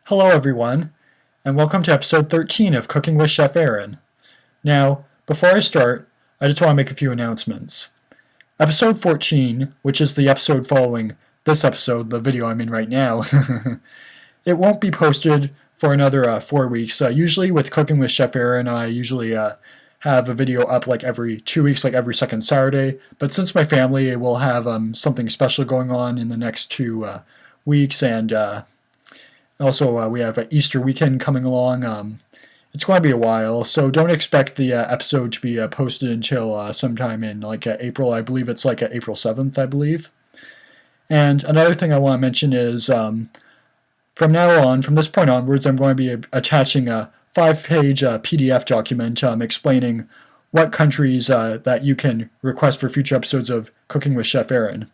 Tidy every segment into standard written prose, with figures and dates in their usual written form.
Hello everyone, and welcome to episode 13 of Cooking with Chef Aaron. Now, before I start, I just want to make a few announcements. Episode 14, which is the episode following this episode, the video I'm in right now, it won't be posted for another 4 weeks. Usually with Cooking with Chef Aaron, I usually have a video up like every 2 weeks, like every second Saturday, but since my family will have something special going on in the next 2 weeks, and also, we have an Easter weekend coming along. It's going to be a while, so don't expect the episode to be posted until sometime in April. I believe it's April 7th, I believe. And another thing I want to mention is from now on, from this point onwards, I'm going to be attaching a 5-page PDF document explaining what countries that you can request for future episodes of Cooking with Chef Aaron.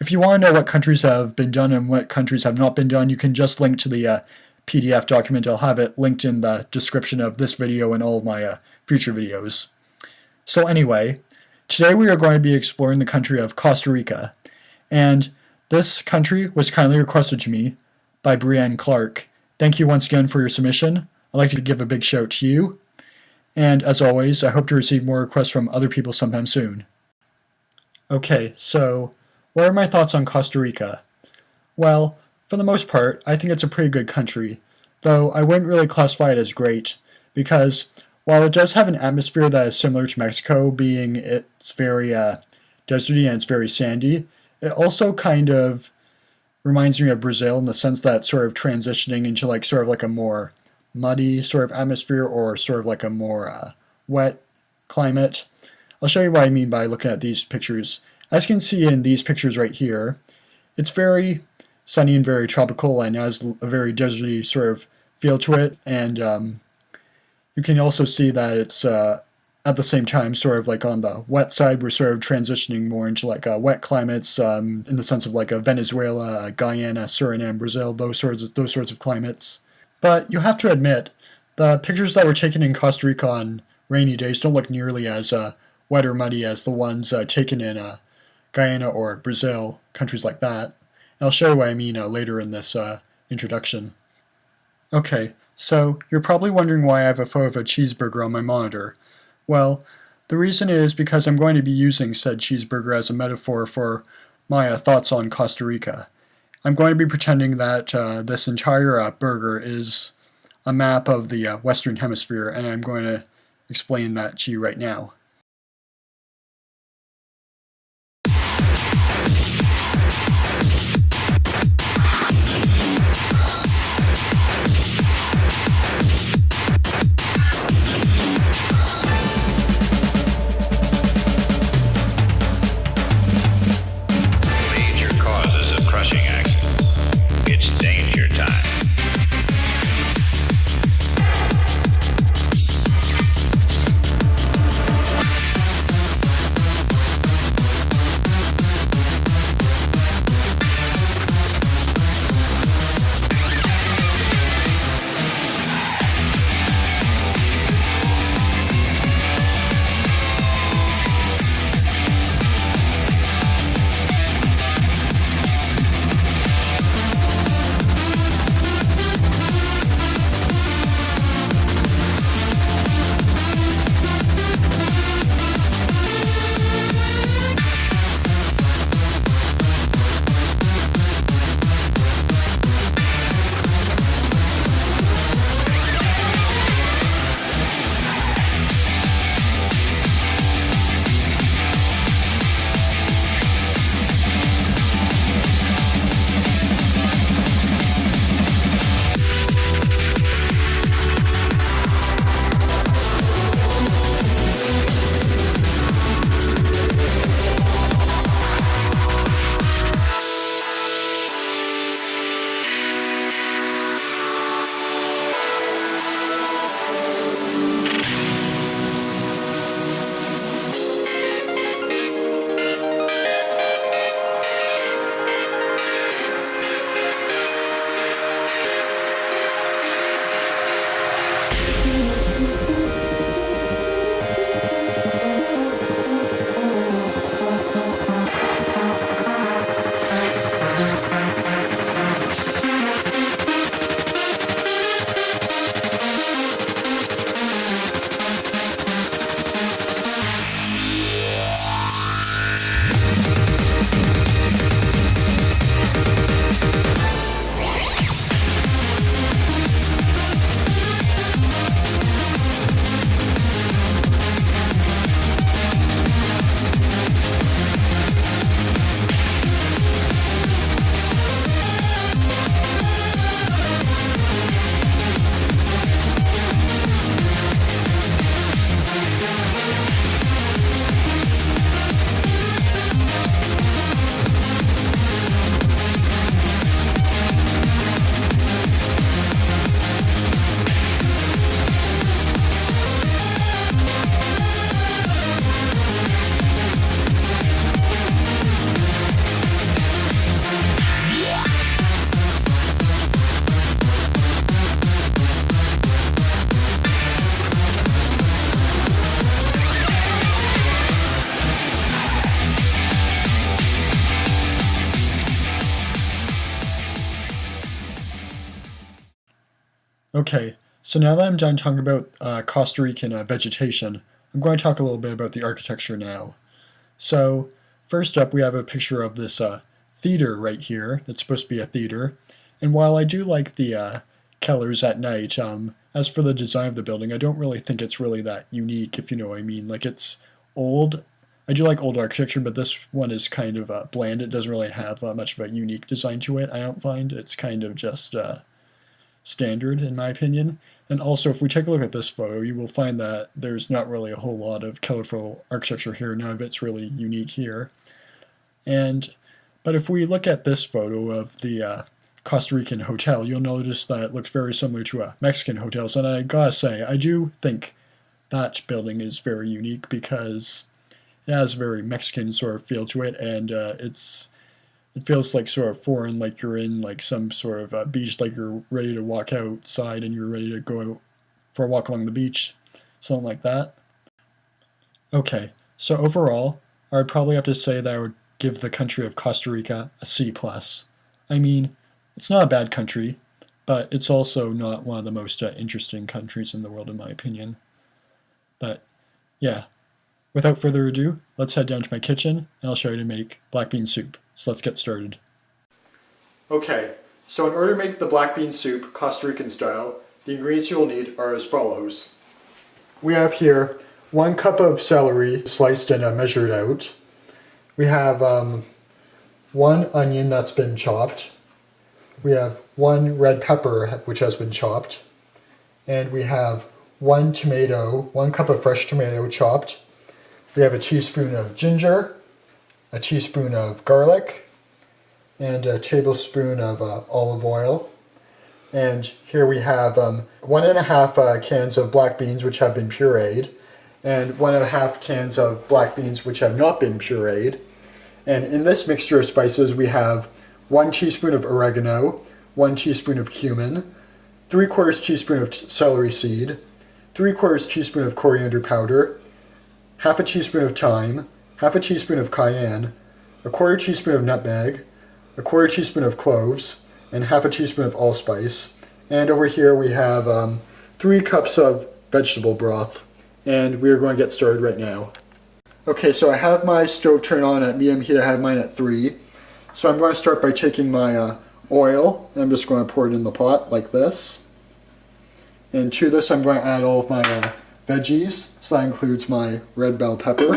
If you want to know what countries have been done and what countries have not been done, you can just link to the PDF document. I'll have it linked in the description of this video and all of my future videos. So anyway, today we are going to be exploring the country of Costa Rica. And this country was kindly requested to me by Breanne Clarke. Thank you once again for your submission. I'd like to give a big shout to you. And as always, I hope to receive more requests from other people sometime soon. Okay, so what are my thoughts on Costa Rica? Well, for the most part, I think it's a pretty good country, though I wouldn't really classify it as great, because while it does have an atmosphere that is similar to Mexico, being it's very deserty and it's very sandy, it also kind of reminds me of Brazil in the sense that it's sort of transitioning into a more muddy sort of atmosphere, or sort of like a more wet climate. I'll show you what I mean by looking at these pictures. As you can see in these pictures right here, it's very sunny and very tropical and has a very deserty sort of feel to it, and you can also see that it's at the same time sort of like on the wet side. We're sort of transitioning more into wet climates in the sense of Venezuela, Guyana, Suriname, Brazil, those sorts of climates. But you have to admit, the pictures that were taken in Costa Rica on rainy days don't look nearly as wet or muddy as the ones taken in Guyana or Brazil, countries like that. And I'll show you what I mean later in this introduction. Okay, so you're probably wondering why I have a photo of a cheeseburger on my monitor. Well, the reason is because I'm going to be using said cheeseburger as a metaphor for my thoughts on Costa Rica. I'm going to be pretending that this entire burger is a map of the Western Hemisphere, and I'm going to explain that to you right now. Okay, so now that I'm done talking about Costa Rican vegetation, I'm going to talk a little bit about the architecture now. So, first up we have a picture of this theater right here. That's supposed to be a theater. And while I do like the colors at night, as for the design of the building, I don't really think it's really that unique, if you know what I mean. Like, it's old. I do like old architecture, but this one is kind of bland. It doesn't really have much of a unique design to it, I don't find. It's kind of just standard, in my opinion. And also, if we take a look at this photo, you will find that there's not really a whole lot of colorful architecture here. None of it's really unique here. But if we look at this photo of the Costa Rican hotel, you'll notice that it looks very similar to Mexican hotels. And I gotta say, I do think that building is very unique because it has a very Mexican sort of feel to it, and it feels like sort of foreign, like you're in like some sort of beach, like you're ready to walk outside and you're ready to go out for a walk along the beach, something like that. Okay, so overall, I would probably have to say that I would give the country of Costa Rica a C+. I mean, it's not a bad country, but it's also not one of the most interesting countries in the world, in my opinion. But yeah, without further ado, let's head down to my kitchen and I'll show you how to make black bean soup. So let's get started. Okay, so in order to make the black bean soup Costa Rican style, the ingredients you will need are as follows. We have here 1 cup of celery sliced and measured out. We have 1 onion that's been chopped. We have 1 red pepper which has been chopped. And we have 1 tomato, 1 cup of fresh tomato chopped. We have a teaspoon of ginger, a teaspoon of garlic, and a tablespoon of olive oil. And here we have 1.5 cans of black beans which have been pureed, and 1.5 cans of black beans which have not been pureed. And in this mixture of spices we have 1 teaspoon of oregano, 1 teaspoon of cumin, 3/4 teaspoon of celery seed, 3/4 teaspoon of coriander powder, half a teaspoon of thyme, half a teaspoon of cayenne, 1/4 teaspoon of nutmeg, 1/4 teaspoon of cloves, and half a teaspoon of allspice. And over here we have 3 cups of vegetable broth. And we are going to get started right now. Okay, so I have my stove turned on at medium heat. I have mine at 3. So I'm going to start by taking my oil, and I'm just going to pour it in the pot like this. And to this I'm going to add all of my veggies. So that includes my red bell pepper,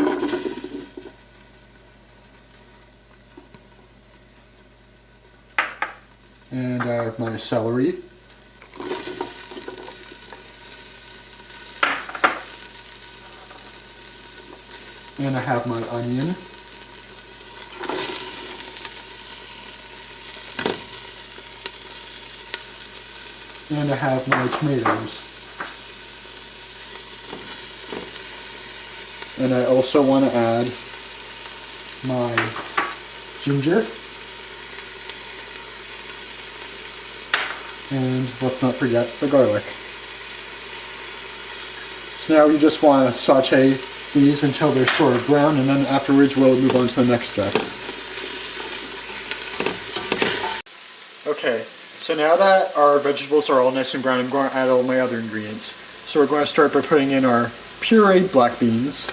and I have my celery, and I have my onion, and I have my tomatoes. And I also want to add my ginger. And let's not forget the garlic. So now you just want to saute these until they're sort of brown, and then afterwards we'll move on to the next step. Okay, so now that our vegetables are all nice and brown, I'm going to add all my other ingredients. So we're going to start by putting in our pureed black beans,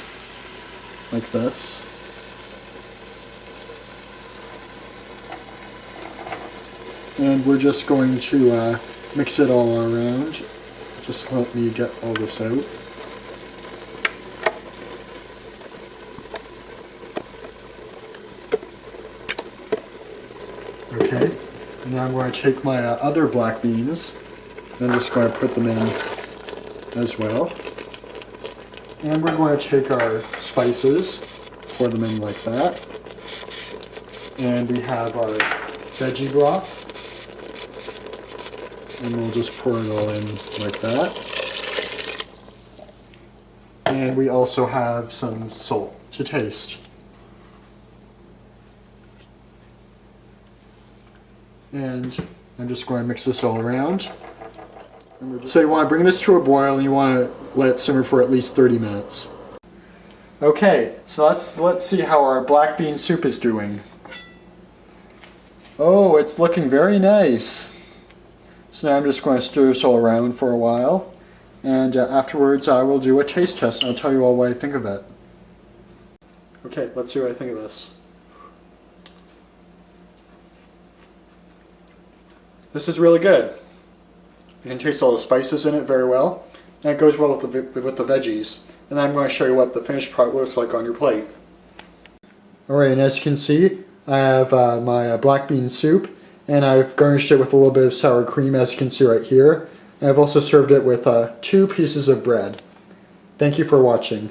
like this. And we're just going to mix it all around. Just let me get all this out. Okay, now I'm going to take my other black beans, and I'm just going to put them in as well. And we're going to take our spices, pour them in like that. And we have our veggie broth. And we'll just pour it all in like that. And we also have some salt to taste. And I'm just going to mix this all around. So you want to bring this to a boil and you want to let it simmer for at least 30 minutes. Okay, so let's see how our black bean soup is doing. Oh, it's looking very nice. So now I'm just going to stir this all around for a while, and afterwards I will do a taste test and I'll tell you all what I think of it. Okay, let's see what I think of this. This is really good. You can taste all the spices in it very well, and it goes well with the veggies. And I'm going to show you what the finished product looks like on your plate. Alright, and as you can see, I have my black bean soup, and I've garnished it with a little bit of sour cream, as you can see right here. And I've also served it with 2 pieces of bread. Thank you for watching.